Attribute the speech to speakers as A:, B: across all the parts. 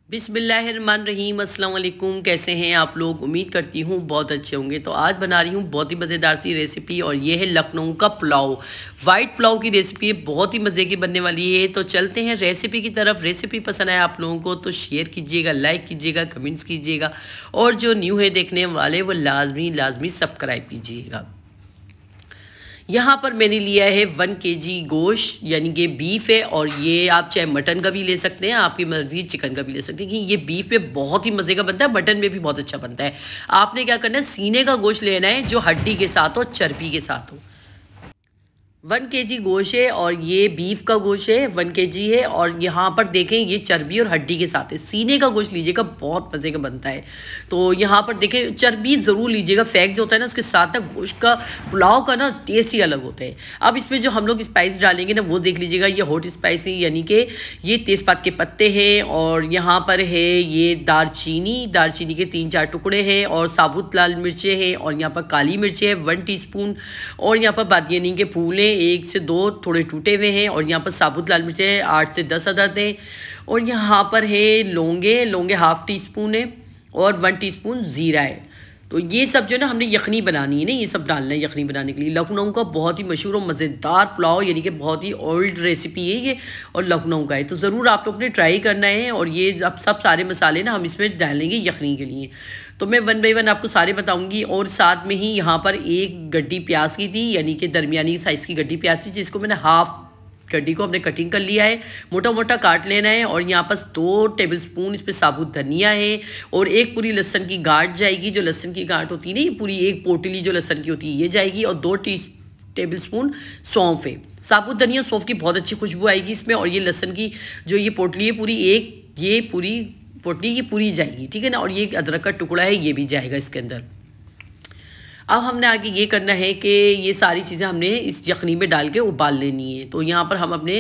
A: बिस्मिल्लाहिर्रहमानिर्रहीम। अस्सलाम वालेकुम। कैसे हैं आप लोग? उम्मीद करती हूँ बहुत अच्छे होंगे। तो आज बना रही हूँ बहुत ही मज़ेदार सी रेसिपी और ये है लखनऊ का पुलाव। वाइट पुलाव की रेसिपी है, बहुत ही मज़े की बनने वाली है। तो चलते हैं रेसिपी की तरफ। रेसिपी पसंद आए आप लोगों को तो शेयर कीजिएगा, लाइक कीजिएगा, कमेंट्स कीजिएगा और जो न्यू है देखने वाले वो लाजमी सब्सक्राइब कीजिएगा। यहाँ पर मैंने लिया है 1 kg गोश्त, यानी कि बीफ है। और ये आप चाहे मटन का भी ले सकते हैं, आपकी मर्जी, चिकन का भी ले सकते हैं। कि ये बीफ में बहुत ही मज़े का बनता है, मटन में भी बहुत अच्छा बनता है। आपने क्या करना है, सीने का गोश्त लेना है जो हड्डी के साथ हो, चर्बी के साथ हो। 1 kg गोश्त है और ये बीफ का गोश्त है, 1 kg है। और यहाँ पर देखें ये चर्बी और हड्डी के साथ है। सीने का गोश्त लीजिएगा, बहुत मज़े का बनता है। तो यहाँ पर देखें चर्बी ज़रूर लीजिएगा, फैट जो होता है ना उसके साथ ना गोश्त का पुलाव का ना टेस्ट ही अलग होता है। अब इसमें जो हम लोग स्पाइस डालेंगे ना वो देख लीजिएगा। ये हॉट स्पाइस है, यानी कि ये तेज़पात के पत्ते हैं। और यहाँ पर है ये दालचीनी के 3-4 टुकड़े हैं। और साबुत लाल मिर्चें हैं। और यहाँ पर काली मिर्चें हैं 1 टीस्पून। और यहाँ पर बादियानी के फूल हैं 1 से 2 थोड़े टूटे हुए हैं। और यहाँ पर साबुत लाल मिर्चें 8 से 10 अदद हैं। और यहाँ पर है लौंगे हाफ टी स्पून है। और 1 टीस्पून ज़ीरा है। तो ये सब जो है ना हमने यखनी बनानी है ना, ये सब डालना है यखनी बनाने के लिए। लखनऊ का बहुत ही मशहूर और मज़ेदार पुलाव, यानी कि बहुत ही ओल्ड रेसिपी है ये और लखनऊ का है। तो ज़रूर आप लोग ने ट्राई करना है। और ये अब सब सारे मसाले ना हम इसमें डालेंगे यखनी के लिए। तो मैं 1 बाय 1 आपको सारे बताऊंगी। और साथ में ही यहाँ पर एक गड्डी प्याज की थी, यानी कि दरमियानी साइज़ की गड्डी प्याज थी, जिसको मैंने हाफ गड्डी को हमने कटिंग कर लिया है, मोटा मोटा काट लेना है। और यहाँ पर 2 टेबलस्पून इस पर साबुत धनिया है। और एक पूरी लहसुन की गांठ जाएगी, जो लहसुन की गांठ होती है ना, ये पूरी एक पोटली जो लहसुन की होती है ये जाएगी। और 2 टेबलस्पून सौंफ है। साबुत धनिया सौंफ की बहुत अच्छी खुशबू आएगी इसमें। और ये लहसुन की जो ये पोटली है पूरी, ये पूरी पोटली ये पूरी जाएगी, ठीक है ना। और ये अदरक का टुकड़ा है, ये भी जाएगा इसके अंदर। अब हमने आगे ये करना है कि ये सारी चीज़ें हमने इस यखनी में डाल के उबाल लेनी है। तो यहाँ पर हम अपने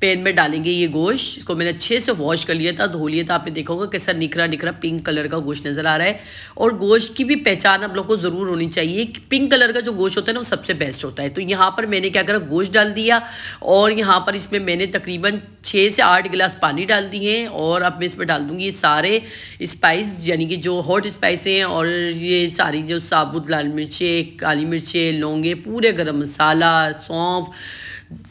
A: पैन में डालेंगे ये गोश्त। इसको मैंने अच्छे से वॉश कर लिया था, धो लिया था। आपने देखा होगा कैसा निखरा पिंक कलर का गोश्त नज़र आ रहा है। और गोश्त की भी पहचान आप लोग को ज़रूर होनी चाहिए कि पिंक कलर का जो गोश्त होता है ना वो सबसे बेस्ट होता है। तो यहाँ पर मैंने क्या करा, गोश्त डाल दिया। और यहाँ पर इसमें मैंने तकरीबन 6 से 8 गिलास पानी डाल दिए हैं। और अब मैं इसमें डाल दूँगी ये सारे स्पाइस, यानी कि जो हॉट स्पाइस हैं। और ये सारी जो साबुत लाल मिर्च, काली मिर्चें, लौंगे, पूरे गरम मसाला, सौंफ,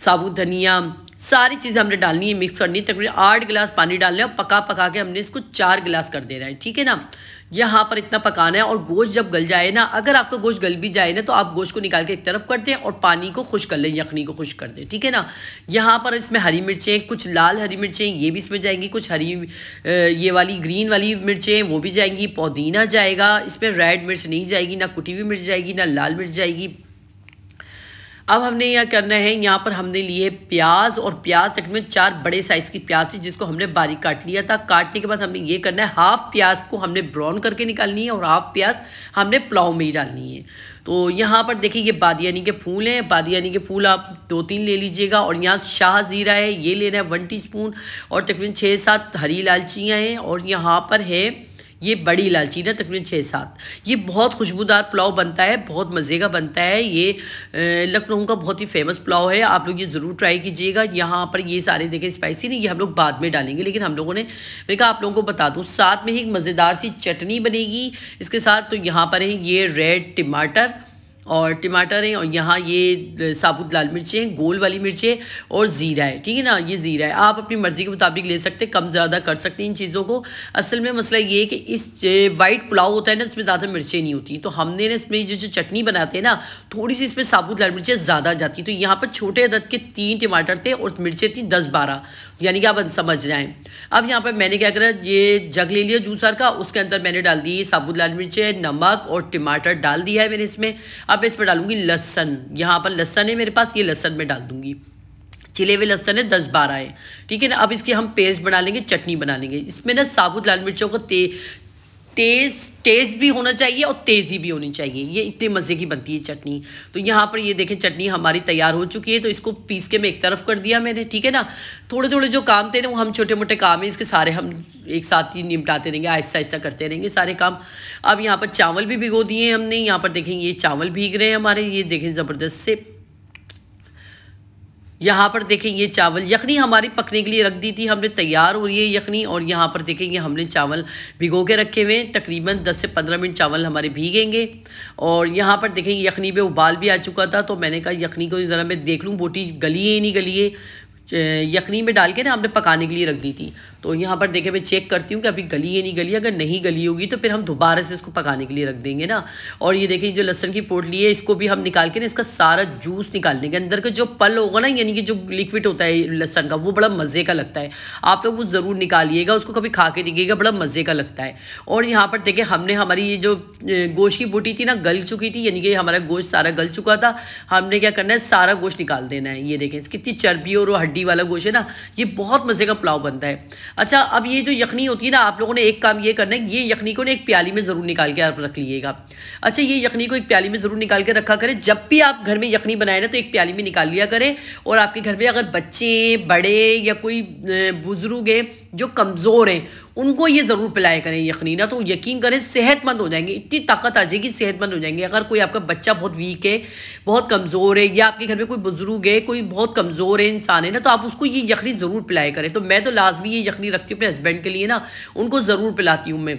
A: साबुत धनिया, सारी चीज़ें हमने डालनी है, मिक्स करनी है। तकरीबन 8 गिलास पानी डालना है और पका के हमने इसको 4 गिलास कर देना है, ठीक है ना। यहाँ पर इतना पकाना है। और गोश्त जब गल जाए ना, अगर आपका गोश्त गल भी जाए ना तो आप गोश्त को निकाल के एक तरफ कर दें और पानी को खुश कर लें, यखनी को खुश कर दें, ठीक है ना। यहाँ पर इसमें हरी मिर्चें, कुछ लाल हरी मिर्चें ये भी इसमें जाएंगी, कुछ ये वाली ग्रीन वाली मिर्चें वो भी जाएंगी, पुदीना जाएगा इसमें, रेड मिर्च नहीं जाएगी, ना कुटी हुई मिर्च जाएगी, ना लाल मिर्च जाएगी। अब हमने यह करना है, यहाँ पर हमने लिए प्याज। और प्याज तकरीबन 4 बड़े साइज़ की प्याज थी, जिसको हमने बारीक काट लिया था। काटने के बाद हमने ये करना है, हाफ प्याज को हमने ब्राउन करके निकालनी है और हाफ प्याज हमने पुलाव में ही डालनी है। तो यहाँ पर देखिए ये बादियानी के फूल हैं, बादियानी के फूल आप 2-3 ले लीजिएगा। और यहाँ शाह ज़ीरा है, ये लेना है 1 टीस्पून। और तकरीबन 6-7 हरी इलायचियाँ हैं। और यहाँ पर है ये बड़ी इलायची ना तकरीबन 6-7। ये बहुत खुशबूदार पुलाव बनता है, बहुत मज़े का बनता है। ये लखनऊ का बहुत ही फेमस पुलाव है, आप लोग ये ज़रूर ट्राई कीजिएगा। यहाँ पर ये सारे देखें स्पाइसी नहीं, ये हम लोग बाद में डालेंगे, लेकिन हम लोगों ने, मैंने कहा आप लोगों को बता दूँ। साथ में ही एक मज़ेदार सी चटनी बनेगी इसके साथ। तो यहाँ पर है ये रेड टमाटर हैं। और यहाँ ये साबुत लाल मिर्चें हैं, गोल वाली मिर्चें, और ज़ीरा है, ठीक है ना। ये ज़ीरा है, आप अपनी मर्ज़ी के मुताबिक ले सकते हैं, कम ज़्यादा कर सकते हैं इन चीज़ों को। असल में मसला ये है कि इस वाइट पुलाव होता है ना, इसमें ज़्यादा मिर्चें नहीं होती। तो हमने ना इसमें जो चटनी बनाते हैं ना, थोड़ी सी इसमें साबुत लाल मिर्चें ज़्यादा जाती। तो यहाँ पर छोटे अदद के 3 टमाटर थे और मिर्चें थी 10-12, यानी कि आप समझ जाएँ। अब यहाँ पर मैंने क्या करा, ये जग ले लिया जूसर का, उसके अंदर मैंने डाल दी साबुत लाल मिर्चें, नमक और टमाटर डाल दिया है मैंने इसमें। अब इसमें डालूंगी लहसुन। यहाँ पर लहसुन है मेरे पास, ये लहसुन में डाल दूंगी, छिले हुए लहसुन है 10-12 है, ठीक है ना। अब इसकी हम पेस्ट बना लेंगे, चटनी बना लेंगे। इसमें ना साबुत लाल मिर्चों को तेज़ भी होना चाहिए और तेज़ी भी होनी चाहिए, ये इतने मज़े की बनती है चटनी। तो यहाँ पर ये देखें चटनी हमारी तैयार हो चुकी है। तो इसको पीस के मैं एक तरफ कर दिया मैंने, ठीक है ना। थोड़े थोड़े जो काम थे ना वो हम छोटे मोटे काम है इसके सारे हम एक साथ ही निपटाते रहेंगे, आहिस्ता आहिस्ता करते रहेंगे सारे काम। अब यहाँ पर चावल भी भिगो दिए हैं हमने। यहाँ पर देखें ये चावल भीग रहे हैं हमारे, ये देखें ज़बरदस्त से। यहाँ पर देखें ये चावल यखनी हमारी पकने के लिए रख दी थी हमने, तैयार हो रही है यखनी। और यहाँ पर देखें ये हमने चावल भिगो के रखे हुए हैं, तकरीबन 10 से 15 मिनट चावल हमारे भीगेंगे। और यहाँ पर देखें यखनी पे उबाल भी आ चुका था, तो मैंने कहा यखनी को ज़रा मैं देख लूँ बोटी गली है नहीं गली है। यखनी में डाल के ना हमने पकाने के लिए रख दी थी, तो यहाँ पर देखे मैं चेक करती हूँ कि अभी गली है नहीं गली। अगर नहीं गली होगी तो फिर हम दोबारा से इसको पकाने के लिए रख देंगे ना। और ये देखिए जो लहसुन की पोटली है इसको भी हम निकाल के ना इसका सारा जूस निकाल लेंगे। अंदर का जो पल होगा ना, यानी कि जो लिक्विड होता है लहसुन का, वो बड़ा मज़े का लगता है। आप लोग वो ज़रूर निकालिएगा, उसको कभी खा के देखिएगा, बड़ा मज़े का लगता है। और यहाँ पर देखें हमने हमारी ये जो गोश्त की बोटी थी ना गल चुकी थी, यानी कि हमारा गोश्त सारा गल चुका था। हमने क्या करना है, सारा गोश्त निकाल देना है। ये देखें कितनी चर्बी और हड्डी वाला गोश्त है ना, ये बहुत मज़े का पुलाव बनता है। अच्छा, अब ये जो यखनी होती है ना, आप लोगों ने एक काम ये करना है, ये यखनी को ना एक प्याली में ज़रूर निकाल के आप रख लीजिएगा। अच्छा, ये यखनी को एक प्याली में ज़रूर निकाल के रखा करें। जब भी आप घर में यखनी बनाए ना तो एक प्याली में निकाल लिया करें। और आपके घर में अगर बच्चे, बड़े या कोई बुजुर्ग है जो कमज़ोर हैं, उनको ये ज़रूर पिलाया करें यखनी ना, तो यकीन करें सेहतमंद हो जाएंगे, इतनी ताकत आ जाएगी, सेहतमंद हो जाएंगे। अगर कोई आपका बच्चा बहुत वीक है, बहुत कमज़ोर है, या आपके घर में कोई बुजुर्ग है, कोई बहुत कमज़ोर है इंसान है ना, तो आप उसको ये यखनी ज़रूर पिलाया करें। तो मैं तो लाजमी ये यखनी रखती हूँ अपने हस्बैंड के लिए ना, उनको ज़रूर पिलाती हूँ मैं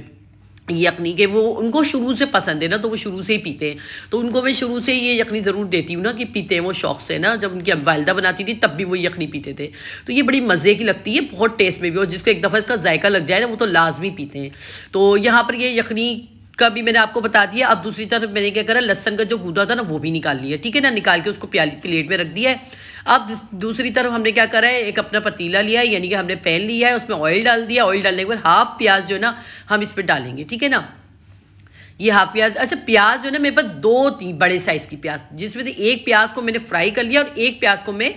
A: यखनी के। वो उनको शुरू से पसंद है ना, तो वो शुरू से ही पीते हैं, तो उनको मैं शुरू से ये यखनी ज़रूर देती हूँ ना कि पीते हैं वो शौक़ से ना। जब उनकी वालिदा बनाती थी तब भी वो यखनी पीते थे, तो ये बड़ी मज़े की लगती है, बहुत टेस्ट में भी। और जिसको एक दफ़ा इसका जायका लग जाए ना, वो तो लाजमी पीते हैं। तो यहाँ पर ये यखनी का भी मैंने आपको बता दिया। अब दूसरी तरफ मैंने क्या करा, लहसन का जो गूदा था ना वो भी निकाल लिया, ठीक है ना, निकाल के उसको प्लेट में रख दिया है। अब दूसरी तरफ हमने क्या करा है, एक अपना पतीला लिया है, यानी कि हमने पैन लिया है, उसमें ऑयल डाल दिया। ऑयल डालने के बाद हाफ प्याज जो है ना हम इस पर डालेंगे, ठीक है ना, ये हाफ प्याज। अच्छा, प्याज जो है ना मेरे पास 2-3 बड़े साइज़ की प्याज, जिसमें से एक प्याज को मैंने फ्राई कर लिया और एक प्याज को मैं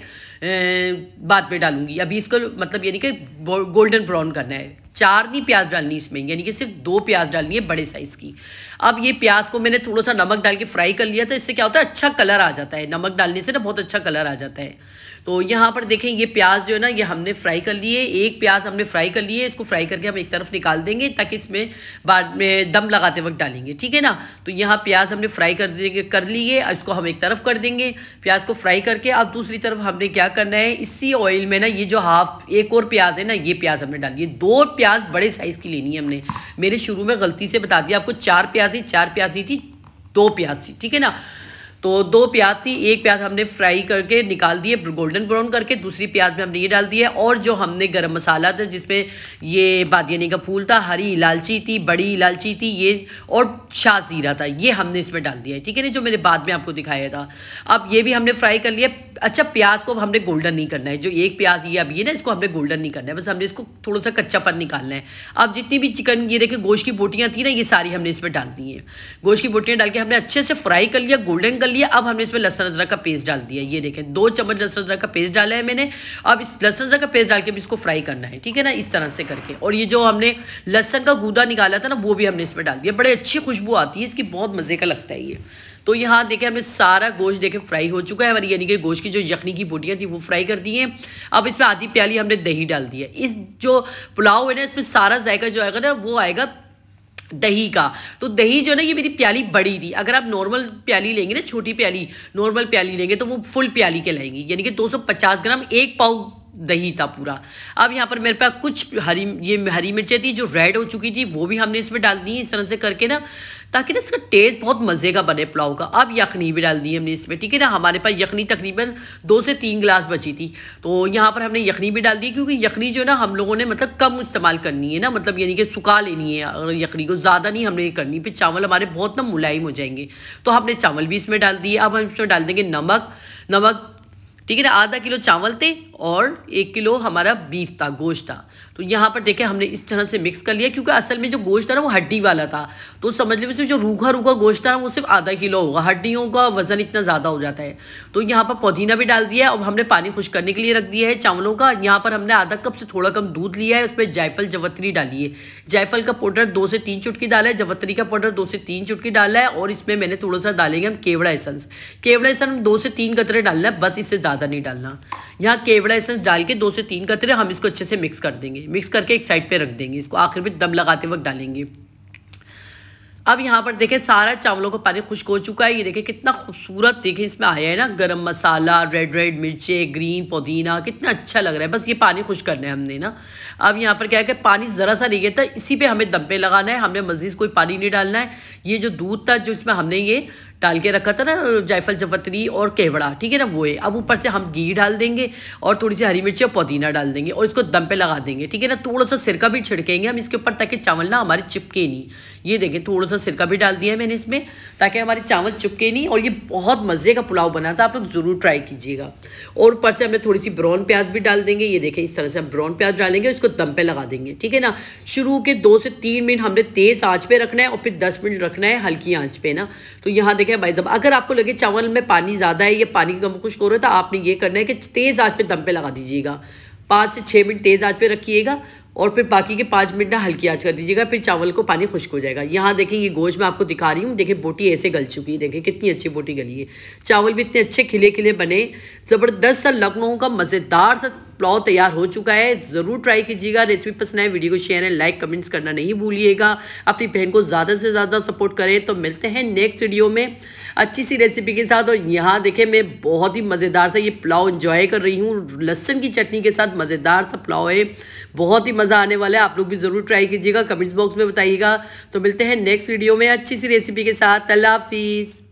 A: बाद में डालूंगी। अभी इसको मतलब यानी कि गोल्डन ब्राउन करना है। 4 नहीं प्याज डालनी इसमें, यानी कि सिर्फ 2 प्याज डालनी है बड़े साइज़ की। अब ये प्याज को मैंने थोड़ा सा नमक डाल के फ्राई कर लिया था, इससे क्या होता है अच्छा कलर आ जाता है, नमक डालने से ना बहुत अच्छा कलर आ जाता है। तो यहाँ पर देखें ये प्याज जो है ना ये हमने फ्राई कर लिए, एक प्याज हमने फ्राई कर लिए, इसको फ्राई करके हम एक तरफ निकाल देंगे ताकि इसमें बाद में दम लगाते वक्त डालेंगे, ठीक है ना। तो यहाँ प्याज हमने फ्राई कर लिए, इसको हम एक तरफ कर देंगे प्याज को फ्राई करके। अब दूसरी तरफ हमने क्या करना है, इसी ऑयल में ना ये जो एक और प्याज है ना, ये प्याज हमने डाली है। 2 प्याज बड़े साइज़ की लेनी है हमने, मेरे शुरू में गलती से बता दिया आपको, 4 प्याज थी 2 प्याज थी, ठीक है ना। तो 2 प्याज थी, एक प्याज हमने फ्राई करके निकाल दिए गोल्डन ब्राउन करके, दूसरी प्याज में हमने ये डाल दिया। और जो हमने गरम मसाला था जिसमें ये बादियानी का फूल था, हरी इलायची थी, बड़ी इलायची थी ये, और शाज़ीरा था, ये हमने इसमें डाल दिया है, ठीक है ना, जो मैंने बाद में आपको दिखाया था। अब ये भी हमने फ्राई कर लिया। अच्छा, प्याज को हमने गोल्डन नहीं करना है, जो एक प्याज ये अभी है ना, इसको हमने गोल्डन नहीं करना है, बस हमने इसको थोड़ा सा कच्चापन निकालना है। अब जितनी भी चिकन ये देखिए गोश्त की बोटियाँ थी ना, ये सारी हमने इसमें डाल दी हैं। गोश्त की बोटियाँ डाल के हमने अच्छे से फ्राई कर लिया, गोल्डन कर लिया। अब हमने इसमें लहसुन अदरक का पेस्ट डाल दिया, ये देखें 2 चम्मच लहसुन अदरक का पेस्ट डाला है मैंने। अब इस लहसुन अदरक का पेस्ट डाल के भी इसको फ्राई करना है, ठीक है ना, इस तरह से करके। और ये जो हमने लहसुन का गूदा निकाला था ना, वो भी हमने इसमें डाल दिया, बड़े अच्छी खुशबू आती है इसकी, बहुत मज़े का लगता है ये। तो यहाँ देखें हमें सारा गोश्त देखें फ्राई हो चुका है हमारी, यानी कि गोश्त की जो यखनी की बोटियाँ थी वो फ्राई कर दी हैं। अब इसमें आधी प्याली हमने दही डाल दी है। इस जो पुलाव है ना, इसमें सारा जायका जो आएगा ना वो आएगा दही का। तो दही जो है ना, ये मेरी प्याली बड़ी थी, अगर आप नॉर्मल प्याली लेंगे ना, छोटी प्याली नॉर्मल प्याली लेंगे तो वो फुल प्याली कहलाएंगी, यानी कि 250 ग्राम 1 पाव दही था पूरा। अब यहाँ पर मेरे पास कुछ हरी मिर्चें थी जो रेड हो चुकी थी, वो भी हमने इसमें डाल दी इस तरह से करके ना, ताकि ना इसका टेस्ट बहुत मज़े का बने पुलाव का। अब यखनी भी डाल दी हमने इसमें, ठीक है ना। हमारे पास यखनी तकरीबन 2 से 3 गिलास बची थी, तो यहाँ पर हमने यखनी भी डाल दी, क्योंकि यखनी जो है ना हम लोगों ने मतलब कम इस्तेमाल करनी है ना, मतलब यानी कि सुखा लेनी है, और यखनी को ज़्यादा नहीं हमने ये करनी, फिर चावल हमारे बहुत ना मुलायम हो जाएंगे। तो हमने चावल भी इसमें डाल दिए। अब हम इसमें डाल देंगे नमक, ठीक है ना। आधा किलो चावल थे और 1 किलो हमारा बीफ था, गोश्त था। तो यहाँ पर देखें हमने इस तरह से मिक्स कर लिया, क्योंकि असल में जो गोश्त था ना वो हड्डी वाला था, तो समझ लीजिए जो रूखा गोश्त था ना वो सिर्फ आधा किलो होगा, हड्डियों का वजन इतना ज़्यादा हो जाता है। तो यहाँ पर पुदीना भी डाल दिया। अब हमने पानी खुश करने के लिए रख दिया है चावलों का। यहाँ पर हमने आधा कप से थोड़ा कम दूध लिया है, उसमें जायफल जवत्री डाली है। जायफल का पाउडर 2 से 3 चुटकी डाला है, जवत्री का पाउडर 2 से 3 चुटकी डाला है, और इसमें मैंने थोड़ा सा डालेंगे हम केवड़ा एसेंस। केवड़ा एसेंस 2 से 3 कतरे डालना है, बस इससे ज़्यादा नहीं डालना। यहाँ केवड़ा एसेंस डाल के 2 से 3 कतरे हम इसको अच्छे से मिक्स कर देंगे, मिक्स करके एक साइड पे रख देंगे, इसको आखिर में दम लगाते वक्त डालेंगे। अब यहाँ पर देखें सारा चावलों का पानी खुश्क हो चुका है। ये देखें कितना खूबसूरत देखें इसमें आया है ना, गरम मसाला, रेड मिर्चे, ग्रीन पुदीना, कितना अच्छा लग रहा है। बस ये पानी खुश करना है हमने ना। अब यहाँ पर क्या है कि पानी ज़रा सा नहीं था, इसी पे हमें दम पे लगाना है। हमने मज़ीद कोई पानी नहीं डालना है। ये जो दूध था जो इसमें हमने ये डाल के रखा था ना, जायफल जवत्री और केवड़ा, ठीक है ना, वो है। अब ऊपर से हम घी डाल देंगे और थोड़ी सी हरी मिर्ची और पुदीना डाल देंगे और इसको दम पे लगा देंगे, ठीक है ना। थोड़ा सा सिरका भी छिड़केंगे हम इसके ऊपर ताकि चावल ना हमारे चिपके नहीं। ये देखें थोड़ा सा सिरका भी डाल दिया है मैंने इसमें ताकि हमारे चावल चिपके नहीं। और ये बहुत मज़े का पुलाव बना था, आप लोग ज़रूर ट्राई कीजिएगा। और ऊपर से हमने थोड़ी सी ब्राउन प्याज भी डाल देंगे। ये देखें इस तरह से हम ब्राउन प्याज डालेंगे, इसको दम पे लगा देंगे, ठीक है ना। शुरू के 2 से 3 मिनट हमने तेज़ आँच पे रखना है और फिर 10 मिनट रखना है हल्की आँच पे ना। तो यहाँ देखें भाई साहब, अगर आपको लगे चावल में पानी ज़्यादा है, ये पानी कम खुश्क हो रहा है, तो आपने ये करना है कि तेज़ आँच पे दम पे लगा दीजिएगा। 5 से 6 मिनट तेज़ आँच पे रखिएगा और फिर बाकी के 5 मिनट ना हल्की आँच कर दीजिएगा, फिर चावल को पानी खुश्क हो जाएगा। यहाँ देखें ये गोश्त मैं आपको दिखा रही हूँ, देखिए बोटी ऐसे गल चुकी है, देखिए कितनी अच्छी बोटी गली है। चावल भी इतने अच्छे खिले खिले बने, ज़बरदस्त सा लखनऊ का मज़ेदार सा पुलाव तैयार हो चुका है। ज़रूर ट्राई कीजिएगा। रेसिपी पसंद आए वीडियो को शेयर एंड लाइक कमेंट्स करना नहीं भूलिएगा। अपनी बहन को ज़्यादा से ज़्यादा सपोर्ट करें। तो मिलते हैं नेक्स्ट वीडियो में अच्छी सी रेसिपी के साथ। और यहाँ देखें मैं बहुत ही मज़ेदार सा ये पुलाव एंजॉय कर रही हूँ, लहसुन की चटनी के साथ मज़ेदार सा पुलाव है, बहुत ही मज़ा आने वाला है। आप लोग भी ज़रूर ट्राई कीजिएगा, कमेंट्स बॉक्स में बताइएगा। तो मिलते हैं नेक्स्ट वीडियो में अच्छी सी रेसिपी के साथ। अल्लाह हाफिज़।